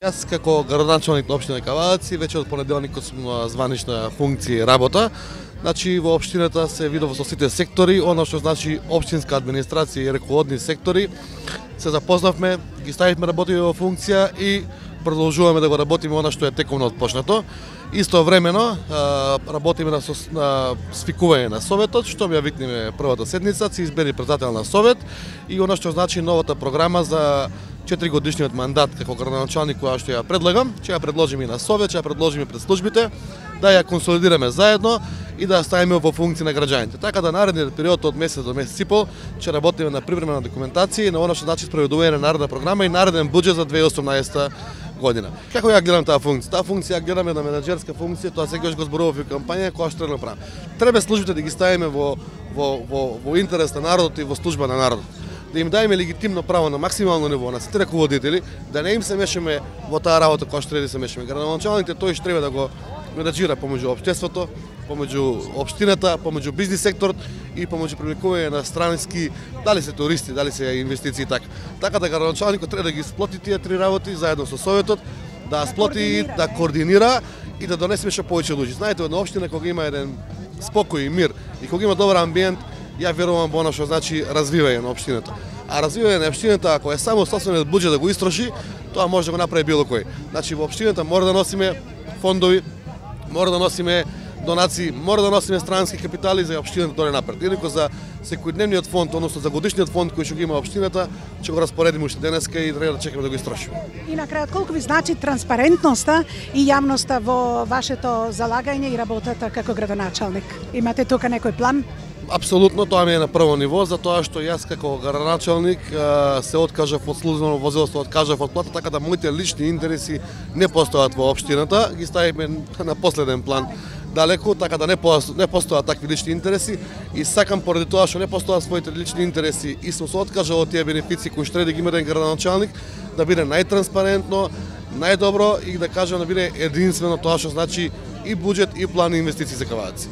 Јас како градоначалник на општина Кавадаци веќе од понеделникот сум на званична функција и работа. Значи во општината се видов со сите сектори, она што значи општинска администрација и раководни сектори. Се запознавме, ги ставивме работиме во функција и продолжуваме да го работиме она што е тековно отпочнато. Истовремено работиме на свикување на советот, што ја викнеме првата седница, се избери председател на совет и она што значи новата програма за 4-годишниот мандат како градоначалник која што ја предлагам, ќе ја предложиме и на совет, ќе ја предложиме пред службите, да ја консолидираме заедно и да ја ставиме во функција на граѓаните. Така да наредниот период од месец до месец и пол ќе работиме на привремена документација и на она што значи спроведување на наредна програма и нареден буџет за 2018 година. Како ја гледам таа функција? Таа функција ја гледам една менаџерска функција, тоа секогаш го зборував и кампања која што треба да правиме. Треба службите да ги ставиме во интерес на народот и во служба на народот. Да им даеме легитимно право на максимално ниво на сите раководители, да не им се мешаме во таа работа која што треба да се мешаме. Градоначалниките тој што треба да го менаџира помеѓу општеството, помеѓу општината, помеѓу бизнис секторот и помеѓу привлекување на странски, дали се туристи, дали се инвестиции и така. Така да градоначалникот треба да ги сплоти тие три работи заедно со советот, да сплоти, да координира и да донесе што повеќе луѓе. Знаете, една општина кога има еден спокој и мир и кога има добар амбиент, ја верувам во она што значи развивање на општината. А развивање на општината, ако е само собствениот буџет да го истроши, тоа може да го направи било кој. Значи во општината мора да носиме фондови, мора да носиме донации, мора да носиме странски капитали за општината да напред. Инаку за секојдневниот фонд, односно за годишниот фонд кој што ги има општината, ќе го распоредиме уште денеска и треба да чекаме да го истрошиме. И на крајот, колку ви значи транспарентноста и јавноста во вашето залагање и работата како градоначалник? Имате тука некој план? Апсолутно, тоа ми е на прво ниво, затоа што јас како градоначалник се откажав од службено возилство, откажав од плата, така да моите лични интереси не постојат во општината, ги ставиме на последен план далеку, така да не постојат такви лични интереси и сакам поради тоа што не постојат своите лични интереси и сум се откажал од тие бенефиции кои што треба да ги има еден градоначалник, да биде најтранспарентно, најдобро и да кажам да биде единствено тоа што значи и буџет и план и инвестиции за Кавадаци.